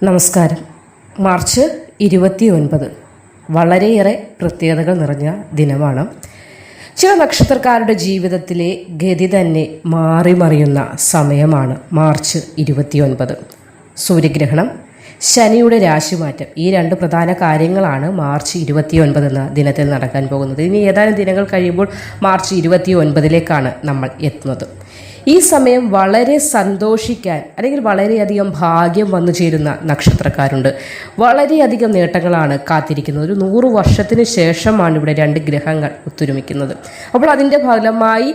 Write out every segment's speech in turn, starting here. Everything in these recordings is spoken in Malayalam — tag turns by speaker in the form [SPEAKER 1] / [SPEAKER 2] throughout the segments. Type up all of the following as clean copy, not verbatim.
[SPEAKER 1] നമസ്കാരം. മാർച്ച് 29 വളരെയേറെ പ്രത്യേകതകൾ നിറഞ്ഞ ദിനമാണ്. ചില നക്ഷത്രക്കാരുടെ ജീവിതത്തിലെ ഗതി തന്നെ മാറിമറിയുന്ന സമയമാണ് മാർച്ച് 29. സൂര്യഗ്രഹണം, ശനിയുടെ രാശിമാറ്റം, ഈ രണ്ട് പ്രധാന കാര്യങ്ങളാണ് മാർച്ച് 29 എന്ന ദിനത്തിൽ നടക്കാൻ പോകുന്നത്. ഇനി ഏതാനും ദിനങ്ങൾ കഴിയുമ്പോൾ മാർച്ച് 29ലേക്കാണ് നമ്മൾ എത്തുന്നത്. ഈ സമയം വളരെ സന്തോഷിക്കാൻ അല്ലെങ്കിൽ വളരെയധികം ഭാഗ്യം വന്നു ചേരുന്ന നക്ഷത്രക്കാരുണ്ട്. വളരെയധികം നേട്ടങ്ങളാണ് കാത്തിരിക്കുന്നത്. ഒരു 100 വർഷത്തിന് ശേഷമാണ് ഇവിടെ രണ്ട് ഗ്രഹങ്ങൾ ഒത്തൊരുമിക്കുന്നത്. അപ്പോൾ അതിൻ്റെ ഫലമായി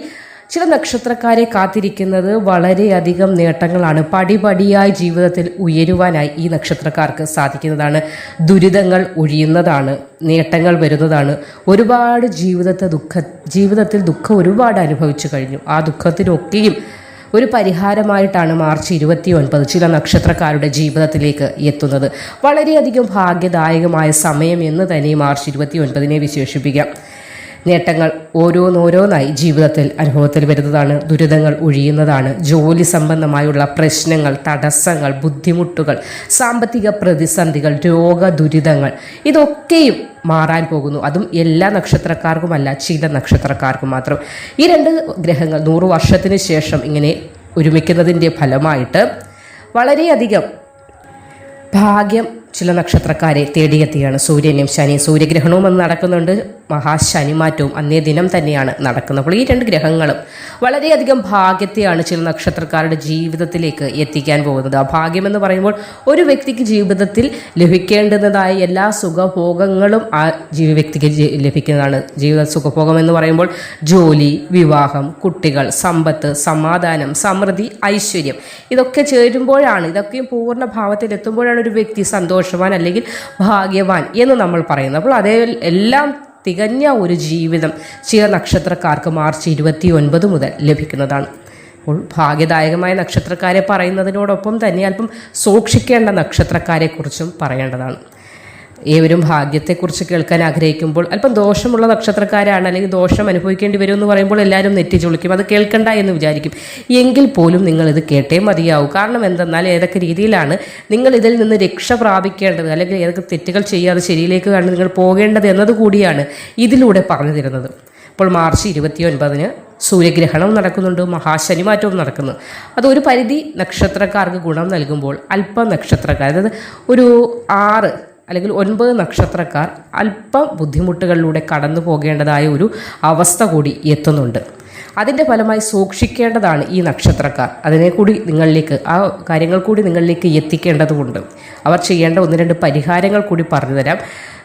[SPEAKER 1] ചില നക്ഷത്രക്കാരെ കാത്തിരിക്കുന്നത് വളരെയധികം നേട്ടങ്ങളാണ്. പടിപടിയായി ജീവിതത്തിൽ ഉയരുവാനായി ഈ നക്ഷത്രക്കാർക്ക് സാധിക്കുന്നതാണ്. ദുരിതങ്ങൾ ഒഴിയുന്നതാണ്, നേട്ടങ്ങൾ വരുന്നതാണ്. ഒരുപാട് ജീവിതത്തിൽ ദുഃഖം ഒരുപാട് അനുഭവിച്ചു കഴിഞ്ഞു. ആ ദുഃഖത്തിനൊക്കെയും ഒരു പരിഹാരമായിട്ടാണ് മാർച്ച് 29 ചില നക്ഷത്രക്കാരുടെ ജീവിതത്തിലേക്ക് എത്തുന്നത്. വളരെയധികം ഭാഗ്യദായകമായ സമയം എന്ന് തന്നെ മാർച്ച് 29 വിശേഷിപ്പിക്കാം. നേട്ടങ്ങൾ ഓരോന്നോരോന്നായി ജീവിതത്തിൽ അനുഭവത്തിൽ വരുന്നതാണ്. ദുരിതങ്ങൾ ഒഴിയുന്നതാണ്. ജോലി സംബന്ധമായുള്ള പ്രശ്നങ്ങൾ, തടസ്സങ്ങൾ, ബുദ്ധിമുട്ടുകൾ, സാമ്പത്തിക പ്രതിസന്ധികൾ, രോഗദുരിതങ്ങൾ ഇതൊക്കെയും മാറാൻ പോകുന്നു. അതും എല്ലാ നക്ഷത്രക്കാർക്കുമല്ല, ചില നക്ഷത്രക്കാർക്ക് മാത്രം. ഈ രണ്ട് ഗ്രഹങ്ങൾ 100 വർഷത്തിന് ശേഷം ഇങ്ങനെ ഒരുമിക്കുന്നതിൻ്റെ ഫലമായിട്ട് വളരെയധികം ഭാഗ്യം ചില നക്ഷത്രക്കാരെ തേടിയെത്തിയാണ്. സൂര്യനും ശനി, സൂര്യഗ്രഹണവും അന്ന് നടക്കുന്നുണ്ട്. മഹാശനിമാറ്റവും അന്നേ ദിനം തന്നെയാണ് നടക്കുന്നത്. അപ്പോൾ ഈ രണ്ട് ഗ്രഹങ്ങളും വളരെയധികം ഭാഗ്യത്തെയാണ് ചില നക്ഷത്രക്കാരുടെ ജീവിതത്തിലേക്ക് എത്തിക്കാൻ പോകുന്നത്. ആ ഭാഗ്യമെന്ന് പറയുമ്പോൾ ഒരു വ്യക്തിക്ക് ജീവിതത്തിൽ ലഭിക്കേണ്ടുന്നതായ എല്ലാ സുഖഭോഗങ്ങളും ആ വ്യക്തിക്ക് ലഭിക്കുന്നതാണ്. ജീവിത സുഖഭോഗം എന്ന് പറയുമ്പോൾ ജോലി, വിവാഹം, കുട്ടികൾ, സമ്പത്ത്, സമാധാനം, സമൃദ്ധി, ഐശ്വര്യം ഇതൊക്കെ ചേരുമ്പോഴാണ്, ഇതൊക്കെയും പൂർണ്ണ ഭാവത്തിൽ എത്തുമ്പോഴാണ് ഒരു വ്യക്തി സന്തോഷവാൻ അല്ലെങ്കിൽ ഭാഗ്യവാൻ എന്ന് നമ്മൾ പറയുന്നത്. അപ്പോൾ അതേ എല്ലാം തികഞ്ഞ ഒരു ജീവിതം ചില നക്ഷത്രക്കാർക്ക് മാർച്ച് 29 മുതൽ ലഭിക്കുന്നതാണ്. അപ്പോൾ ഭാഗ്യദായകമായ നക്ഷത്രക്കാരെ പറയുന്നതിനോടൊപ്പം തന്നെ അല്പം സൂക്ഷിക്കേണ്ട നക്ഷത്രക്കാരെക്കുറിച്ചും പറയേണ്ടതാണ്. ഏവരും ഭാഗ്യത്തെക്കുറിച്ച് കേൾക്കാൻ ആഗ്രഹിക്കുമ്പോൾ അല്പം ദോഷമുള്ള നക്ഷത്രക്കാരാണ് അല്ലെങ്കിൽ ദോഷം അനുഭവിക്കേണ്ടി വരും എന്ന് പറയുമ്പോൾ എല്ലാവരും നെറ്റിച്ചൊളിക്കും, അത് കേൾക്കണ്ട എന്ന് വിചാരിക്കും. എങ്കിൽ പോലും നിങ്ങളിത് കേട്ടേ മതിയാവും. കാരണം എന്തെന്നാൽ ഏതൊക്കെ രീതിയിലാണ് നിങ്ങൾ ഇതിൽ നിന്ന് രക്ഷ പ്രാപിക്കേണ്ടത്, അല്ലെങ്കിൽ ഏതൊക്കെ തെറ്റുകൾ ചെയ്യാതെ ശരിയിലേക്ക് കണ്ട് നിങ്ങൾ പോകേണ്ടത് എന്നതുകൂടിയാണ് ഇതിലൂടെ പറഞ്ഞു തരുന്നത്. അപ്പോൾ മാർച്ച് 29 സൂര്യഗ്രഹണം നടക്കുന്നുണ്ട്, മഹാശനിമാറ്റവും നടക്കുന്നു. അത് ഒരു പരിധി നക്ഷത്രക്കാർക്ക് ഗുണം നൽകുമ്പോൾ അല്പം നക്ഷത്രക്കാർ, അതായത് ഒരു 6 അല്ലെങ്കിൽ 9 നക്ഷത്രക്കാർ അല്പം ബുദ്ധിമുട്ടുകളിലൂടെ കടന്നു പോകേണ്ടതായ ഒരു അവസ്ഥ കൂടി എത്തുന്നുണ്ട്. അതിൻ്റെ ഫലമായി സൂക്ഷിക്കേണ്ടതാണ് ഈ നക്ഷത്രക്കാർ. അതിനെ കൂടി നിങ്ങളിലേക്ക്, ആ കാര്യങ്ങൾ കൂടി നിങ്ങളിലേക്ക് എത്തിക്കേണ്ടതുണ്ട്. അവർ ചെയ്യേണ്ട 1-2 പരിഹാരങ്ങൾ കൂടി പറഞ്ഞു തരാം.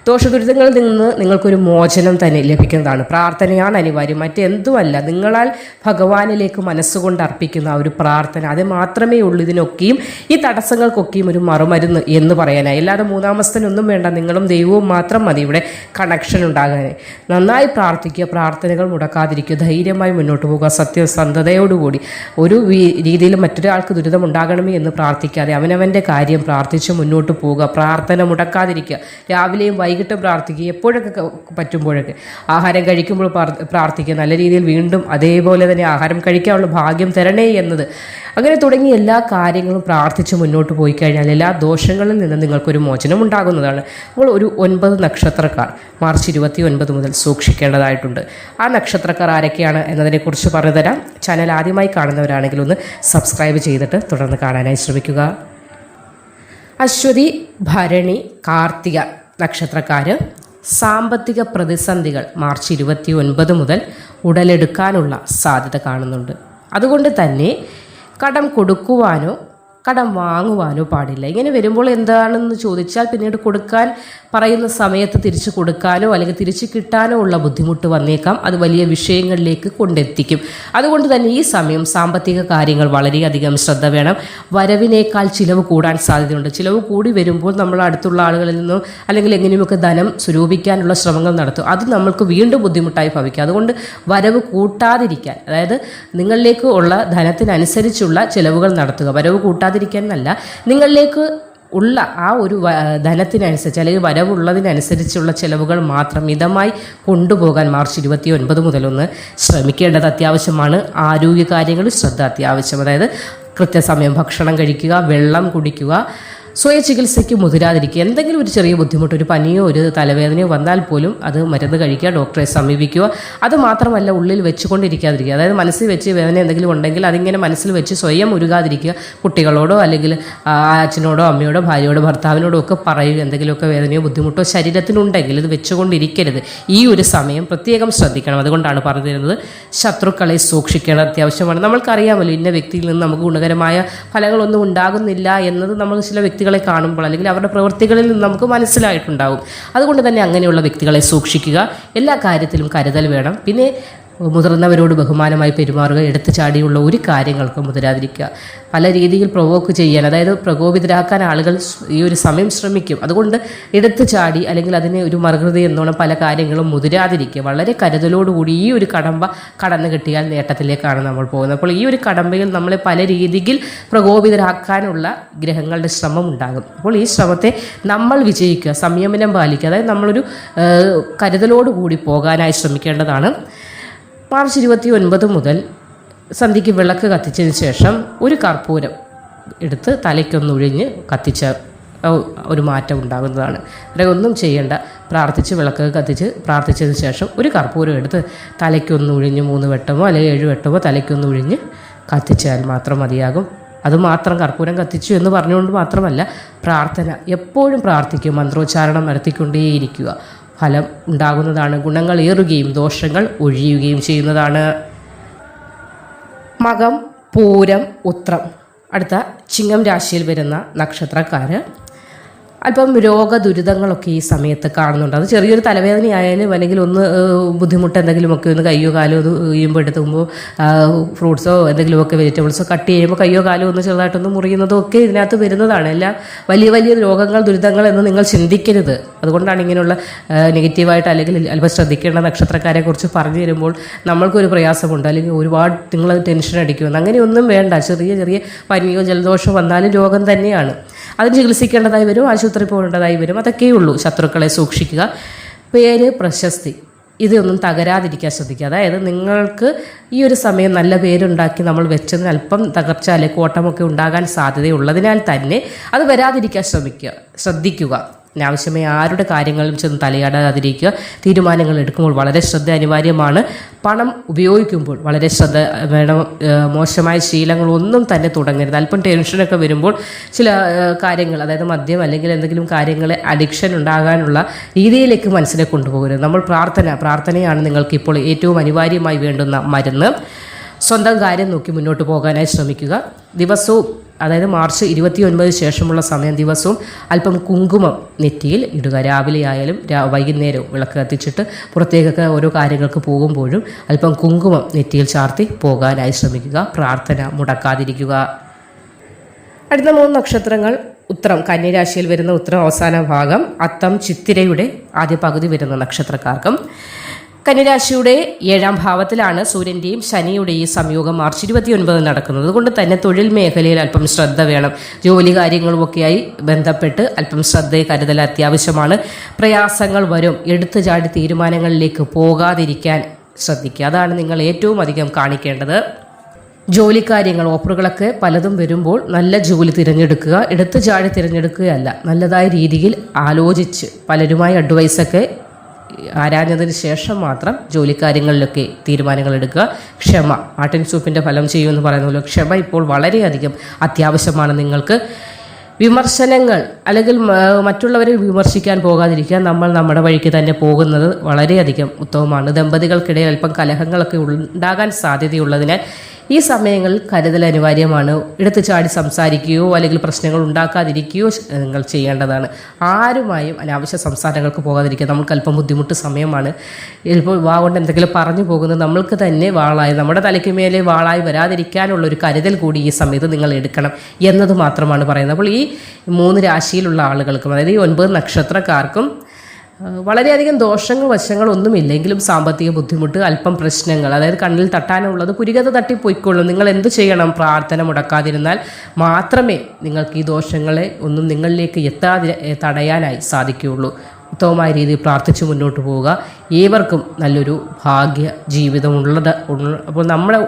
[SPEAKER 1] ദോഷദുരിതങ്ങളിൽ നിന്ന് നിങ്ങൾക്കൊരു മോചനം തന്നെ ലഭിക്കുന്നതാണ്. പ്രാർത്ഥനയാണ് അനിവാര്യം, മറ്റെന്തുമല്ല. നിങ്ങളാൽ ഭഗവാനിലേക്ക് മനസ്സുകൊണ്ട് അർപ്പിക്കുന്ന ആ ഒരു പ്രാർത്ഥന, അത് മാത്രമേ ഉള്ളൂ ഇതിനൊക്കെയും, ഈ തടസ്സങ്ങൾക്കൊക്കെയും ഒരു മറുമരുന്ന് എന്ന് പറയാനായി. അല്ലാതെ മൂന്നാമസ്ഥനൊന്നും വേണ്ട, നിങ്ങളും ദൈവവും മാത്രം മതി ഇവിടെ കണക്ഷൻ ഉണ്ടാകാൻ. നന്നായി പ്രാർത്ഥിക്കുക, പ്രാർത്ഥനകൾ മുടക്കാതിരിക്കുക, ധൈര്യമായി മുന്നോട്ട് പോകുക, സത്യസന്ധതയോടുകൂടി. ഒരു രീതിയിലും മറ്റൊരാൾക്ക് ദുരിതം ഉണ്ടാകണമേ എന്ന് പ്രാർത്ഥിക്കാതെ അവനവൻ്റെ കാര്യം പ്രാർത്ഥിച്ച് മുന്നോട്ട് പോവുക. പ്രാർത്ഥന മുടക്കാതിരിക്കുക. രാവിലെയും വൈകിട്ടും പ്രാർത്ഥിക്കുക, എപ്പോഴൊക്കെ പറ്റുമ്പോഴൊക്കെ. ആഹാരം കഴിക്കുമ്പോൾ പ്രാർത്ഥിക്കുക, നല്ല രീതിയിൽ വീണ്ടും അതേപോലെ തന്നെ ആഹാരം കഴിക്കാനുള്ള ഭാഗ്യം തരണേ എന്നത്. അങ്ങനെ തുടങ്ങി എല്ലാ കാര്യങ്ങളും പ്രാർത്ഥിച്ച് മുന്നോട്ട് പോയി കഴിഞ്ഞാൽ എല്ലാ ദോഷങ്ങളിൽ നിന്ന് നിങ്ങൾക്കൊരു മോചനം ഉണ്ടാകുന്നതാണ്. അപ്പോൾ ഒരു 9 നക്ഷത്രക്കാർ മാർച്ച് 29 മുതൽ സൂക്ഷിക്കേണ്ടതായിട്ടുണ്ട്. ആ നക്ഷത്രക്കാർ ആരൊക്കെയാണ് എന്നതിനെക്കുറിച്ച് പറഞ്ഞു തരാം. ചാനൽ ആദ്യമായി കാണുന്നവരാണെങ്കിൽ ഒന്ന് സബ്സ്ക്രൈബ് ചെയ്തിട്ട് തുടർന്ന് കാണാനായി ശ്രമിക്കുക. അശ്വതി, ഭരണി, കാർത്തിക നക്ഷത്രക്കാർ സാമ്പത്തിക പ്രതിസന്ധികൾ മാർച്ച് 29 മുതൽ ഉടലെടുക്കാനുള്ള സാധ്യത കാണുന്നുണ്ട്. അതുകൊണ്ട് തന്നെ കടം കൊടുക്കുവാനോ കടം വാങ്ങുവാനോ പാടില്ല. ഇങ്ങനെ വരുമ്പോൾ എന്താണെന്ന് ചോദിച്ചാൽ പിന്നീട് കൊടുക്കാൻ പറയുന്ന സമയത്ത് തിരിച്ചു കൊടുക്കാനോ അല്ലെങ്കിൽ തിരിച്ചു കിട്ടാനോ ഉള്ള ബുദ്ധിമുട്ട് വന്നേക്കാം. അത് വലിയ വിഷയങ്ങളിലേക്ക് കൊണ്ടെത്തിക്കും. അതുകൊണ്ട് തന്നെ ഈ സമയം സാമ്പത്തിക കാര്യങ്ങൾ വളരെയധികം ശ്രദ്ധ വേണം. വരവിനേക്കാൾ ചിലവ് കൂടാൻ സാധ്യതയുണ്ട്. ചിലവ് കൂടി വരുമ്പോൾ നമ്മൾ അടുത്തുള്ള ആളുകളിൽ നിന്നോ അല്ലെങ്കിൽ എങ്ങനെയുമൊക്കെ ധനം സ്വരൂപിക്കാനുള്ള ശ്രമങ്ങൾ നടത്തും. അത് നമ്മൾക്ക് വീണ്ടും ബുദ്ധിമുട്ടായി ഭവിക്കും. അതുകൊണ്ട് വരവ് കൂട്ടാതിരിക്കാൻ, അതായത് നിങ്ങളിലേക്ക് ഉള്ള ധനത്തിനനുസരിച്ചുള്ള ചിലവുകൾ നടത്തുക. വരവ് കൂട്ടാതിരിക്കാനല്ല, നിങ്ങളിലേക്ക് ഉള്ള ആ ഒരു ധനത്തിനനുസരിച്ച് അല്ലെങ്കിൽ വരവുള്ളതിനനുസരിച്ചുള്ള ചിലവുകൾ മാത്രം മിതമായി കൊണ്ടുപോകാൻ മാർച്ച് 29 മുതലൊന്ന് ശ്രമിക്കേണ്ടത് അത്യാവശ്യമാണ്. ആരോഗ്യകാര്യങ്ങളിൽ ശ്രദ്ധ അത്യാവശ്യം. അതായത് കൃത്യസമയം ഭക്ഷണം കഴിക്കുക, വെള്ളം കുടിക്കുക, സ്വയ ചികിത്സയ്ക്ക് മുതിരാതിരിക്കുക. എന്തെങ്കിലും ഒരു ചെറിയ ബുദ്ധിമുട്ട്, ഒരു പനിയോ ഒരു തലവേദനയോ വന്നാൽ പോലും അത് മരുന്ന് കഴിക്കുക, ഡോക്ടറെ സമീപിക്കുക. അത് മാത്രമല്ല, ഉള്ളിൽ വെച്ചുകൊണ്ടിരിക്കാതിരിക്കുക. അതായത് മനസ്സിൽ വെച്ച് വേദന എന്തെങ്കിലും ഉണ്ടെങ്കിൽ അതിങ്ങനെ മനസ്സിൽ വെച്ച് സ്വയം ഉരുകാതിരിക്കുക. കുട്ടികളോടോ അല്ലെങ്കിൽ അച്ഛനോടോ അമ്മയോടോ ഭാര്യയോടോ ഭർത്താവിനോടോ ഒക്കെ പറയുക. എന്തെങ്കിലുമൊക്കെ വേദനയോ ബുദ്ധിമുട്ടോ ശരീരത്തിനുണ്ടെങ്കിൽ ഇത് വെച്ചുകൊണ്ടിരിക്കരുത്. ഈ ഒരു സമയം പ്രത്യേകം ശ്രദ്ധിക്കണം. അതുകൊണ്ടാണ് പറഞ്ഞു തരുന്നത്, ശത്രുക്കളെ സൂക്ഷിക്കേണ്ടത് അത്യാവശ്യമാണ്. നമ്മൾക്കറിയാമല്ലോ, ഇന്ന വ്യക്തിയിൽ നിന്ന് നമുക്ക് ഗുണകരമായ ഫലങ്ങളൊന്നും ഉണ്ടാകുന്നില്ല എന്നത് നമ്മൾ ചില വ്യക്തികളെ കാണുമ്പോൾ അല്ലെങ്കിൽ അവരുടെ പ്രവൃത്തികളിൽ നിന്ന് നമുക്ക് മനസ്സിലായിട്ടുണ്ടാകും. അതുകൊണ്ട് തന്നെ അങ്ങനെയുള്ള വ്യക്തികളെ സൂക്ഷിക്കുക. എല്ലാ കാര്യത്തിലും കരുതൽ വേണം. പിന്നെ മുതിർന്നവരോട് ബഹുമാനമായി പെരുമാറുക. എടുത്തു ചാടിയുള്ള ഒരു കാര്യങ്ങൾക്കും മുതിരാതിരിക്കുക. പല രീതിയിൽ പ്രൊവോക്ക് ചെയ്യാൻ, അതായത് പ്രകോപിതരാക്കാൻ ആളുകൾ ഈ ഒരു സമയം ശ്രമിക്കും. അതുകൊണ്ട് എടുത്തു ചാടി അല്ലെങ്കിൽ അതിനെ ഒരു മറുകൃതി എന്നോണം പല കാര്യങ്ങളും മുതിരാതിരിക്കുക. വളരെ കരുതലോടുകൂടി ഈ ഒരു കടമ്പ കടന്നു കിട്ടിയാൽ നേട്ടത്തിലേക്കാണ് നമ്മൾ പോകുന്നത്. അപ്പോൾ ഈ ഒരു കടമ്പയിൽ നമ്മളെ പല രീതിയിൽ പ്രകോപിതരാക്കാനുള്ള ഗ്രഹങ്ങളുടെ ശ്രമം ഉണ്ടാകും. അപ്പോൾ ഈ ശ്രമത്തെ നമ്മൾ വിജയിക്കുക, സംയമനം പാലിക്കുക. അതായത് നമ്മളൊരു കരുതലോടുകൂടി പോകാനായി ശ്രമിക്കേണ്ടതാണ്. മാർച്ച് 29 മുതൽ സന്ധ്യയ്ക്ക് വിളക്ക് കത്തിച്ചതിന് ശേഷം ഒരു കർപ്പൂരം എടുത്ത് തലയ്ക്കൊന്നൊഴിഞ്ഞ് കത്തിച്ച ഒരു മാറ്റം ഉണ്ടാകുന്നതാണ്. അവിടെ ഒന്നും ചെയ്യേണ്ട, പ്രാർത്ഥിച്ച് വിളക്ക് കത്തിച്ച് പ്രാർത്ഥിച്ചതിന് ശേഷം ഒരു കർപ്പൂരം എടുത്ത് തലയ്ക്കൊന്നൊഴിഞ്ഞ് 3 വെട്ടമോ അല്ലെങ്കിൽ 7 വെട്ടമോ തലയ്ക്കൊന്നൊഴിഞ്ഞ് കത്തിച്ചാൽ മാത്രം മതിയാകും. അതുമാത്രം കർപ്പൂരം കത്തിച്ചു എന്ന് പറഞ്ഞുകൊണ്ട് മാത്രമല്ല, പ്രാർത്ഥന എപ്പോഴും പ്രാർത്ഥിക്കുക, മന്ത്രോച്ചാരണം നടത്തിക്കൊണ്ടേയിരിക്കുക. ഫലം ഉണ്ടാകുന്നതാണ്. ഗുണങ്ങൾ ഏറുകയും ദോഷങ്ങൾ ഒഴിയുകയും ചെയ്യുന്നതാണ്. മകം, പൂരം, ഉത്രം അടുത്ത ചിങ്ങം രാശിയിൽ വരുന്ന നക്ഷത്രക്കാർ അല്പം രോഗദുരിതങ്ങളൊക്കെ ഈ സമയത്ത് കാണുന്നുണ്ട്. അത് ചെറിയൊരു തലവേദനയായാലും അല്ലെങ്കിൽ ഒന്ന് ബുദ്ധിമുട്ട് എന്തെങ്കിലുമൊക്കെ ഒന്ന് കയ്യോ കാലോ ഒന്ന് ചെയ്യുമ്പോൾ എടുത്തുമ്പോൾ ഫ്രൂട്ട്സോ എന്തെങ്കിലുമൊക്കെ വെജിറ്റബിൾസോ കട്ട് ചെയ്യുമ്പോൾ കയ്യോ കാലോ ഒന്ന് ചെറുതായിട്ടൊന്ന് മുറിയുന്നതും ഒക്കെ ഇതിനകത്ത് വരുന്നതാണ്. എല്ലാം വലിയ വലിയ രോഗങ്ങൾ, ദുരിതങ്ങൾ എന്ന് നിങ്ങൾ ചിന്തിക്കരുത്. അതുകൊണ്ടാണ് ഇങ്ങനെയുള്ള നെഗറ്റീവായിട്ട് അല്ലെങ്കിൽ അല്പം ശ്രദ്ധിക്കേണ്ട നക്ഷത്രക്കാരെ കുറിച്ച് പറഞ്ഞു തരുമ്പോൾ നമ്മൾക്കൊരു പ്രയാസമുണ്ട്, അല്ലെങ്കിൽ ഒരുപാട് നിങ്ങൾ ടെൻഷൻ അടിക്കുമെന്ന്. അങ്ങനെയൊന്നും വേണ്ട. ചെറിയ ചെറിയ പനിയോ ജലദോഷമോ വന്നാലും രോഗം തന്നെയാണ്. അതിന് ചികിത്സിക്കേണ്ടതായി വരും, ആശുപത്രി പോകേണ്ടതായി വരും. അതൊക്കെയുള്ളൂ. ശത്രുക്കളെ സൂക്ഷിക്കുക. പേര്, പ്രശസ്തി ഇതൊന്നും തകരാതിരിക്കാൻ ശ്രദ്ധിക്കുക. അതായത് നിങ്ങൾക്ക് ഈ ഒരു സമയം നല്ല പേരുണ്ടാക്കി നമ്മൾ വെച്ചതിന് അല്പം തകർച്ച അല്ലെങ്കിൽ കോട്ടമൊക്കെ ഉണ്ടാകാൻ സാധ്യതയുള്ളതിനാൽ തന്നെ അത് വരാതിരിക്കാൻ ശ്രദ്ധിക്കുക. അനാവശ്യമായി ആരുടെ കാര്യങ്ങളിലും ചെന്ന് തലയാടാതിരിക്കുക. തീരുമാനങ്ങൾ എടുക്കുമ്പോൾ വളരെ ശ്രദ്ധ അനിവാര്യമാണ്. പണം ഉപയോഗിക്കുമ്പോൾ വളരെ ശ്രദ്ധ വേണം. മോശമായ ശീലങ്ങളൊന്നും തന്നെ തുടങ്ങരുത്. അല്പം ടെൻഷനൊക്കെ വരുമ്പോൾ ചില കാര്യങ്ങൾ, അതായത് മദ്യം അല്ലെങ്കിൽ എന്തെങ്കിലും കാര്യങ്ങളെ അഡിക്ഷൻ ഉണ്ടാകാനുള്ള രീതിയിലേക്ക് മനസ്സിനെ കൊണ്ടുപോകരുത്. നമ്മൾ പ്രാർത്ഥനയാണ് നിങ്ങൾക്ക് ഇപ്പോൾ ഏറ്റവും അനിവാര്യമായി വേണ്ടുന്ന മരുന്ന്. സ്വന്തം കാര്യം നോക്കി മുന്നോട്ട് പോകാനായി ശ്രമിക്കുക. ദിവസവും, അതായത് മാർച്ച് 29 ശേഷമുള്ള സമയം ദിവസവും അല്പം കുങ്കുമം നെറ്റിയിൽ ഇടുക. രാവിലെ ആയാലും വൈകുന്നേരവും വിളക്ക് കത്തിച്ചിട്ട് പുറത്തേക്കൊക്കെ ഓരോ കാര്യങ്ങൾക്ക് പോകുമ്പോഴും അല്പം കുങ്കുമം നെറ്റിയിൽ ചാർത്തി പോകാനായി ശ്രമിക്കുക. പ്രാർത്ഥന മുടക്കാതിരിക്കുക. അടുത്ത 3 നക്ഷത്രങ്ങൾ ഉത്രം, കന്യരാശിയിൽ വരുന്ന ഉത്രം അവസാന ഭാഗം, അത്തം, ചിത്തിരയുടെ ആദ്യ പകുതി വരുന്ന നക്ഷത്രക്കാർക്കും. കന്യരാശിയുടെ 7ാം ഭാവത്തിലാണ് സൂര്യൻ്റെയും ശനിയുടെയും സംയോഗം മാർച്ച് 29 നടക്കുന്നത്. അതുകൊണ്ട് തന്നെ തൊഴിൽ മേഖലയിൽ അല്പം ശ്രദ്ധ വേണം. ജോലി കാര്യങ്ങളുമൊക്കെയായി ബന്ധപ്പെട്ട് അല്പം ശ്രദ്ധ കരുതൽ അത്യാവശ്യമാണ്. പ്രയാസങ്ങൾ വരും. എടുത്തു ചാടി തീരുമാനങ്ങളിലേക്ക് പോകാതിരിക്കാൻ ശ്രദ്ധിക്കുക. അതാണ് നിങ്ങൾ ഏറ്റവും അധികം കാണിക്കേണ്ടത്. ജോലിക്കാര്യങ്ങൾ, ഓഫറുകളൊക്കെ പലതും വരുമ്പോൾ നല്ല ജോലി തിരഞ്ഞെടുക്കുക. എടുത്തു ചാടി തിരഞ്ഞെടുക്കുകയല്ല, നല്ലതായ രീതിയിൽ ആലോചിച്ച് പലരുമായി അഡ്വൈസൊക്കെ ആരാഞ്ഞതിന് ശേഷം മാത്രം ജോലിക്കാര്യങ്ങളിലൊക്കെ തീരുമാനങ്ങൾ എടുക്കുക. ക്ഷമ, ആട്ടിൻ സൂപ്പിൻ്റെ ഫലം ചെയ്യുമെന്ന് പറയുന്ന പോലെ ക്ഷമ ഇപ്പോൾ വളരെയധികം അത്യാവശ്യമാണ് നിങ്ങൾക്ക്. വിമർശനങ്ങൾ അല്ലെങ്കിൽ മറ്റുള്ളവരെ വിമർശിക്കാൻ പോകാതിരിക്കുക. നമ്മൾ നമ്മുടെ വഴിക്ക് തന്നെ പോകുന്നത് വളരെയധികം ഉത്തമമാണ്. ദമ്പതികൾക്കിടയിൽ അല്പം കലഹങ്ങളൊക്കെ ഉണ്ടാകാൻ സാധ്യതയുള്ളതിനാൽ ഈ സമയങ്ങളിൽ കരുതൽ അനിവാര്യമാണ്. എടുത്തു ചാടി സംസാരിക്കുകയോ അല്ലെങ്കിൽ പ്രശ്നങ്ങൾ ഉണ്ടാക്കാതിരിക്കുകയോ നിങ്ങൾ ചെയ്യേണ്ടതാണ്. ആരുമായും അനാവശ്യ സംസാരങ്ങൾക്ക് പോകാതിരിക്കുക. നമുക്ക് അല്പം ബുദ്ധിമുട്ട് സമയമാണ്. ചിലപ്പോൾ വാ കൊണ്ട് എന്തെങ്കിലും പറഞ്ഞു പോകുന്നത് നമ്മൾക്ക് തന്നെ വാളായി, നമ്മുടെ തലയ്ക്ക് മേലെ വാളായി വരാതിരിക്കാനുള്ള ഒരു കരുതൽ കൂടി ഈ സമയത്ത് നിങ്ങൾ എടുക്കണം എന്നത് മാത്രമാണ് പറയുന്നത്. അപ്പോൾ ഈ 3 രാശിയിലുള്ള ആളുകൾക്കും, അതായത് ഈ 9 നക്ഷത്രക്കാർക്കും വളരെയധികം ദോഷങ്ങൾ വശങ്ങളൊന്നുമില്ലെങ്കിലും സാമ്പത്തിക ബുദ്ധിമുട്ട്, അല്പം പ്രശ്നങ്ങൾ, അതായത് കണ്ണിൽ തട്ടാനുള്ളത് പുരികത തട്ടിപ്പോയിക്കൊള്ളും. നിങ്ങൾ എന്ത് ചെയ്യണം? പ്രാർത്ഥന മുടക്കാതിരുന്നാൽ മാത്രമേ നിങ്ങൾക്ക് ഈ ദോഷങ്ങളെ ഒന്നും നിങ്ങളിലേക്ക് തടയാനായി സാധിക്കുകയുള്ളൂ. ഉത്തമമായ രീതിയിൽ പ്രാർത്ഥിച്ച് മുന്നോട്ട് പോവുക. ഏവർക്കും നല്ലൊരു ഭാഗ്യ ജീവിതമുള്ളത്. അപ്പോൾ നമ്മുടെ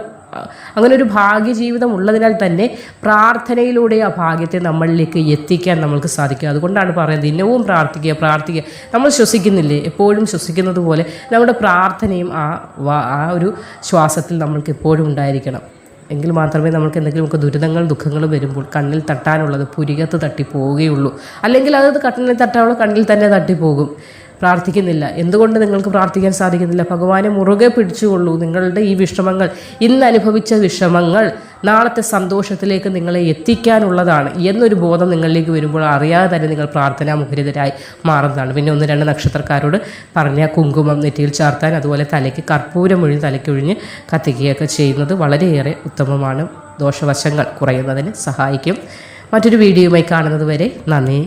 [SPEAKER 1] അങ്ങനെ ഒരു ഭാഗ്യജീവിതം ഉള്ളതിനാൽ തന്നെ പ്രാർത്ഥനയിലൂടെ ആ ഭാഗ്യത്തെ നമ്മളിലേക്ക് എത്തിക്കാൻ നമ്മൾക്ക് സാധിക്കും. അതുകൊണ്ടാണ് പറയുന്നത് ദിനവും പ്രാർത്ഥിക്കുക. നമ്മൾ ശ്വസിക്കുന്നില്ലേ, എപ്പോഴും ശ്വസിക്കുന്നത് പോലെ നമ്മുടെ പ്രാർത്ഥനയും ആ ഒരു ശ്വാസത്തിൽ നമ്മൾക്ക് എപ്പോഴും ഉണ്ടായിരിക്കണം. എങ്കിൽ മാത്രമേ നമുക്ക് എന്തെങ്കിലുമൊക്കെ ദുരിതങ്ങളും വരുമ്പോൾ കണ്ണിൽ തട്ടാനുള്ളത് പുരികത്ത് തട്ടിപ്പോവുകയുള്ളൂ. അല്ലെങ്കിൽ അത് കണ്ണിൽ തട്ടാനുള്ള കണ്ണിൽ തന്നെ തട്ടിപ്പോകും. പ്രാർത്ഥിക്കുന്നില്ല, എന്തുകൊണ്ട് നിങ്ങൾക്ക് പ്രാർത്ഥിക്കാൻ സാധിക്കുന്നില്ല? ഭഗവാനെ മുറുകെ പിടിച്ചുകൊള്ളൂ. നിങ്ങളുടെ ഈ വിഷമങ്ങൾ, ഇന്ന് അനുഭവിച്ച വിഷമങ്ങൾ നാളത്തെ സന്തോഷത്തിലേക്ക് നിങ്ങളെ എത്തിക്കാനുള്ളതാണ് എന്നൊരു ബോധം നിങ്ങളിലേക്ക് വരുമ്പോൾ അറിയാതെ തന്നെ നിങ്ങൾ പ്രാർത്ഥനാമുഖരിതരായി മാറുന്നതാണ്. പിന്നെ 1-2 നക്ഷത്രക്കാരോട് പറഞ്ഞ കുങ്കുമം നെറ്റിയിൽ ചാർത്താൻ, അതുപോലെ തലയ്ക്ക് കർപ്പൂരമൊഴിഞ്ഞ് തലയ്ക്കൊഴിഞ്ഞ് കത്തിക്കുകയൊക്കെ ചെയ്യുന്നത് വളരെയേറെ ഉത്തമമാണ്. ദോഷവശങ്ങൾ കുറയുന്നതിന് സഹായിക്കും. മറ്റൊരു വീഡിയോയുമായി കാണുന്നത് വരെ നന്ദി.